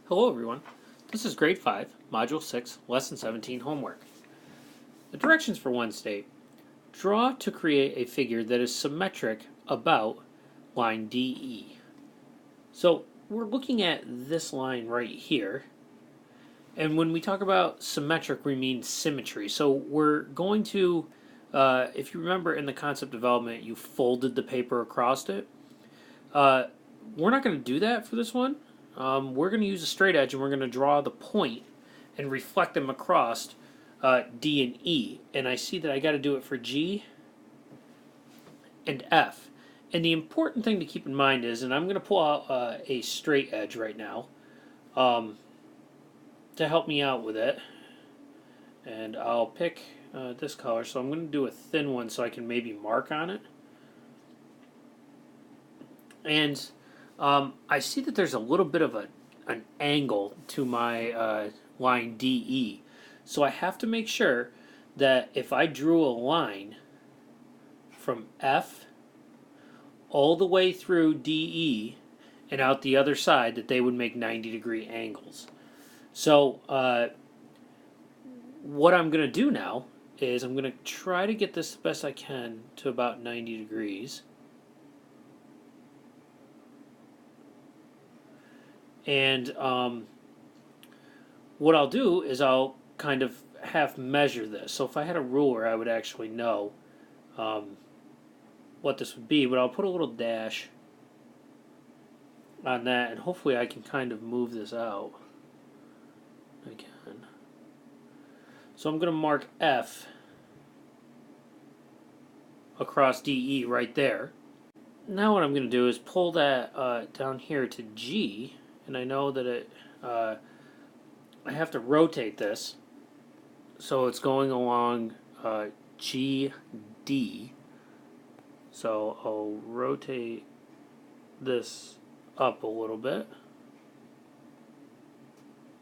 Hello everyone, this is grade 5, module 6, lesson 17 homework. The directions for Wednesday: draw to create a figure that is symmetric about line DE. So we're looking at this line right here, and when we talk about symmetric we mean symmetry. So we're going to, if you remember in the concept development you folded the paper across it. We're not going to do that for this one. We're going to use a straight edge and we're going to draw the point and reflect them across D and E. And I see that I got to do it for G and F. And the important thing to keep in mind is, and I'm going to pull out a straight edge right now to help me out with it. And I'll pick this color. So I'm going to do a thin one so I can maybe mark on it. And I see that there's a little bit of an angle to my line DE. So I have to make sure that if I drew a line from F all the way through DE and out the other side, that they would make 90-degree angles. So what I'm going to do now is I'm going to try to get this the best I can to about 90 degrees. And what I'll do is I'll kind of half measure this. So if I had a ruler, I would actually know what this would be. But I'll put a little dash on that, and hopefully I can kind of move this out. I can. So I'm going to mark F across DE right there. Now what I'm going to do is pull that down here to G. And I know that I have to rotate this, so it's going along GD. So I'll rotate this up a little bit.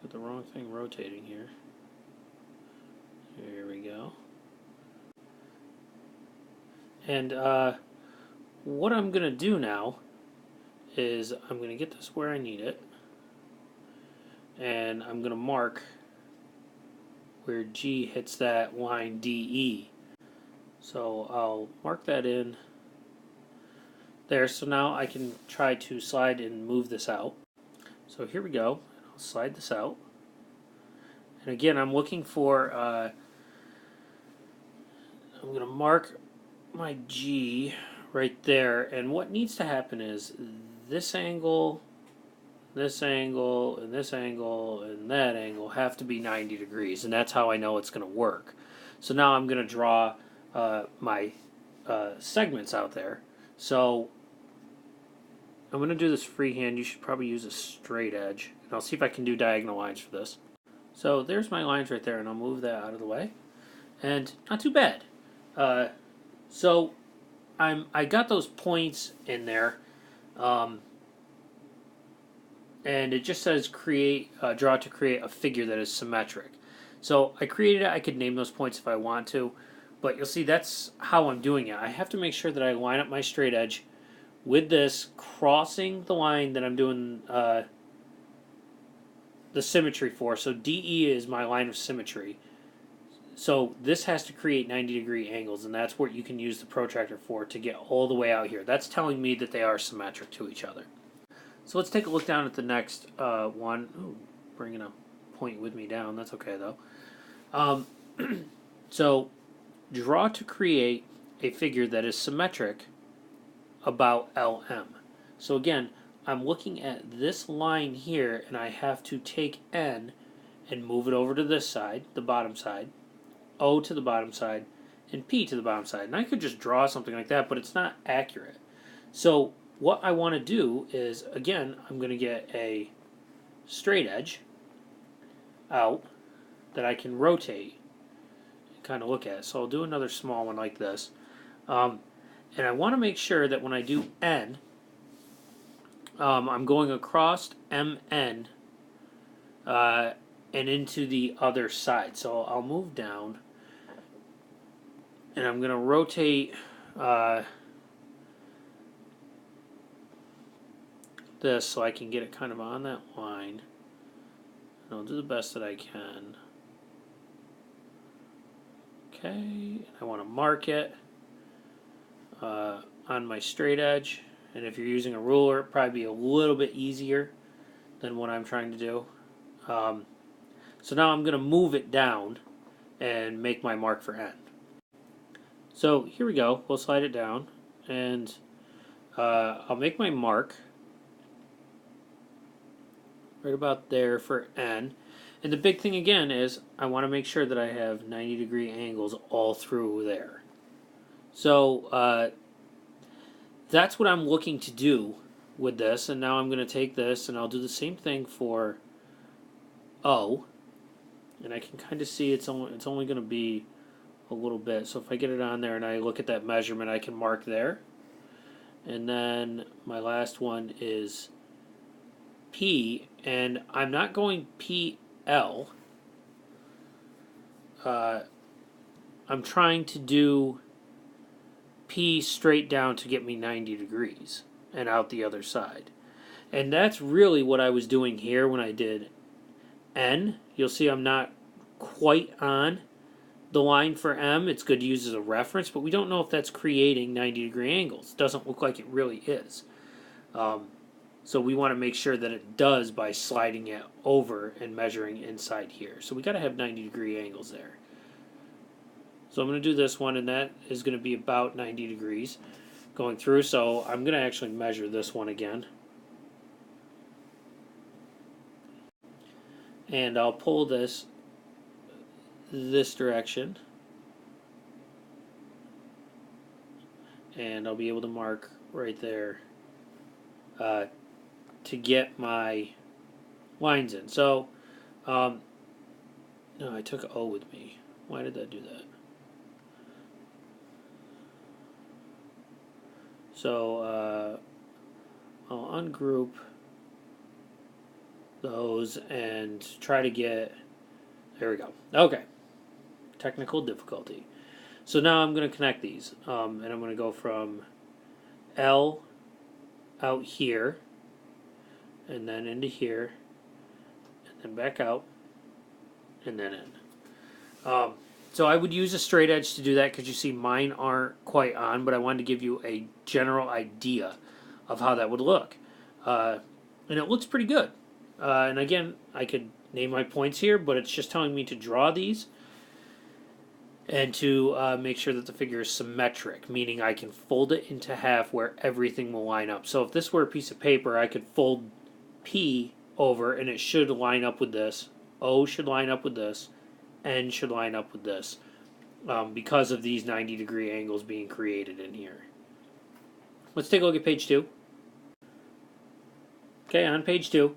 Got the wrong thing rotating here. Here we go. And what I'm going to do now is I'm going to get this where I need it. And I'm going to mark where G hits that line DE. So I'll mark that in there. So now I can try to slide and move this out. So here we go. I'll slide this out. And again, I'm looking for, I'm going to mark my G right there. And what needs to happen is this angle, this angle, and this angle, and that angle have to be 90 degrees, and that's how I know it's going to work. So now I'm going to draw my segments out there. So I'm going to do this freehand. You should probably use a straight edge, and I'll see if I can do diagonal lines for this. So there's my lines right there, and I'll move that out of the way. And not too bad. So I got those points in there. And it just says draw to create a figure that is symmetric. So I created it. I could name those points if I want to, but you'll see that's how I'm doing it. I have to make sure that I line up my straight edge with this crossing the line that I'm doing the symmetry for. So DE is my line of symmetry. So this has to create 90-degree angles, and that's what you can use the protractor for to get all the way out here. That's telling me that they are symmetric to each other. So let's take a look down at the next one. Ooh, bringing a point with me down. That's okay, though. So draw to create a figure that is symmetric about LM. So again, I'm looking at this line here, and I have to take N and move it over to this side, the bottom side, O to the bottom side, and P to the bottom side. And I could just draw something like that, but it's not accurate. So what I want to do is, again, I'm going to get a straight edge out that I can rotate and kind of look at. So I'll do another small one like this. And I want to make sure that when I do N, I'm going across MN and into the other side. So I'll move down, and I'm going to rotate this so I can get it kind of on that line. And I'll do the best that I can. Okay, I want to mark it on my straight edge. And if you're using a ruler, it'd probably be a little bit easier than what I'm trying to do. So now I'm going to move it down and make my mark for N. So here we go. We'll slide it down, and I'll make my mark right about there for N. And the big thing again is I want to make sure that I have 90-degree angles all through there. So that's what I'm looking to do with this. And now I'm going to take this and I'll do the same thing for O. And I can kind of see it's only going to be a little bit. So if I get it on there and I look at that measurement, I can mark there. And then my last one is P, and I'm not going PL. I'm trying to do P straight down to get me 90 degrees and out the other side. And that's really what I was doing here when I did N. You'll see I'm not quite on the line for M. It's good to use as a reference, but we don't know if that's creating 90-degree angles. It doesn't look like it really is. So we want to make sure that it does by sliding it over and measuring inside here. So we got to have 90-degree angles there. So I'm going to do this one, and that is going to be about 90 degrees going through. So I'm going to actually measure this one again. And I'll pull this direction. And I'll be able to mark right there to get my lines in. So, no, I took O with me. Why did that do that? So, I'll ungroup those and try to get, there we go. Okay. Technical difficulty. So now I'm going to connect these. And I'm going to go from L out here, and then into here, and then back out, and then in. So I would use a straight edge to do that because you see mine aren't quite on, but I wanted to give you a general idea of how that would look. And it looks pretty good. And again, I could name my points here, but it's just telling me to draw these and to make sure that the figure is symmetric, meaning I can fold it into half where everything will line up. So if this were a piece of paper, I could fold P over and it should line up with this. O should line up with this. N should line up with this because of these 90-degree angles being created in here. Let's take a look at page 2. Okay, on page 2.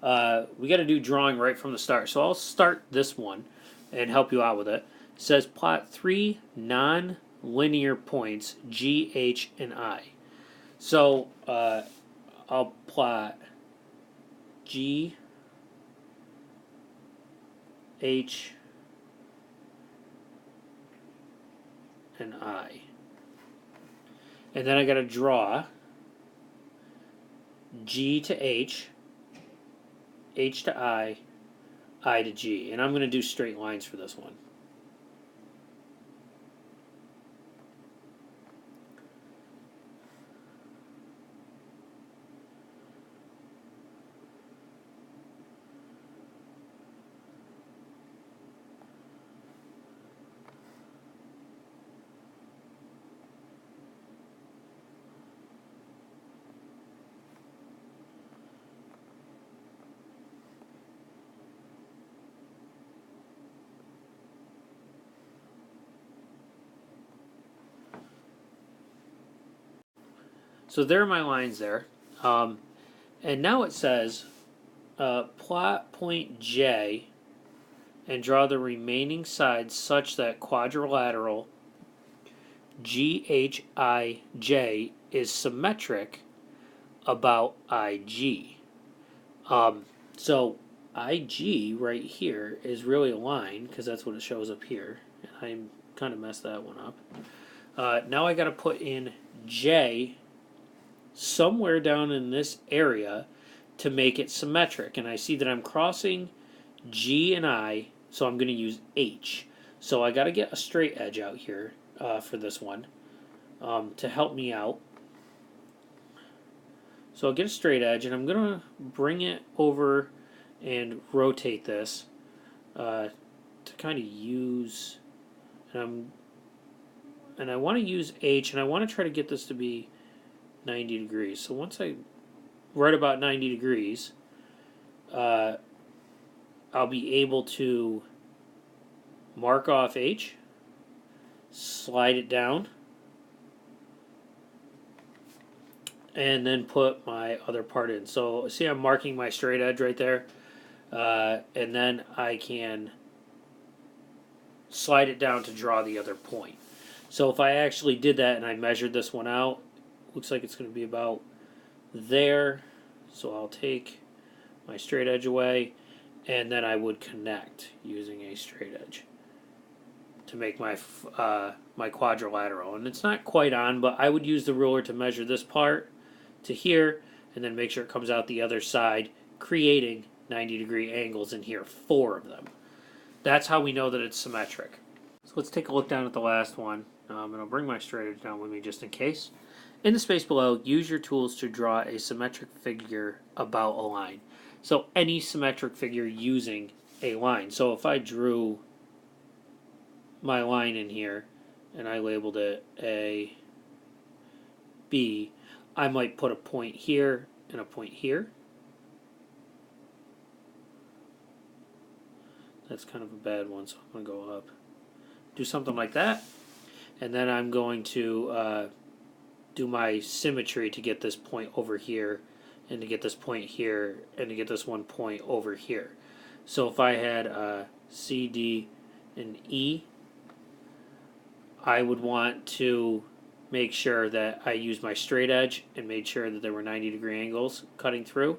We got to do drawing right from the start. So I'll start this one and help you out with it. It says plot 3 non-linear points G, H, and I. So I'll plot G, H, and I. And then I got to draw G to H, H to I to G. And I'm going to do straight lines for this one. So there are my lines there. And now it says plot point J and draw the remaining sides such that quadrilateral GHIJ is symmetric about IG. So IG right here is really a line because that's what it shows up here. And I kind of messed that one up. Now I got to put in J somewhere down in this area to make it symmetric. And I see that I'm crossing G and I, so I'm going to use H. So I got to get a straight edge out here for this one to help me out. So I'll get a straight edge, and I'm going to bring it over and rotate this to kind of use, and I want to use H, and I want to try to get this to be 90 degrees. So once I right about 90 degrees, I'll be able to mark off H, slide it down, and then put my other part in. So see, I'm marking my straight edge right there, and then I can slide it down to draw the other point. So if I actually did that and I measured this one out, looks like it's going to be about there. So I'll take my straight edge away, and then I would connect using a straight edge to make my my quadrilateral. And it's not quite on, but I would use the ruler to measure this part to here, and then make sure it comes out the other side, creating 90-degree angles in here, 4 of them. That's how we know that it's symmetric. So let's take a look down at the last one, and I'll bring my straight edge down with me just in case. In the space below, use your tools to draw a symmetric figure about a line. So any symmetric figure using a line. So if I drew my line in here, and I labeled it A, B, I might put a point here and a point here. That's kind of a bad one, so I'm going to go up. Do something like that. And then I'm going to do my symmetry to get this point over here, and to get this point here, and to get this one point over here. So if I had C, D, and E, I would want to make sure that I used my straight edge and made sure that there were 90-degree angles cutting through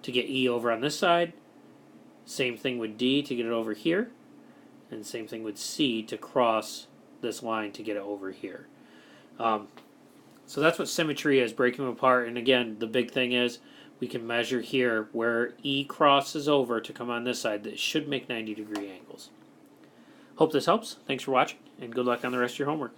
to get E over on this side. Same thing with D to get it over here, and same thing with C to cross this line to get it over here. So that's what symmetry is, breaking them apart. And again, the big thing is we can measure here where E crosses over to come on this side. That should make 90-degree angles. Hope this helps. Thanks for watching, and good luck on the rest of your homework.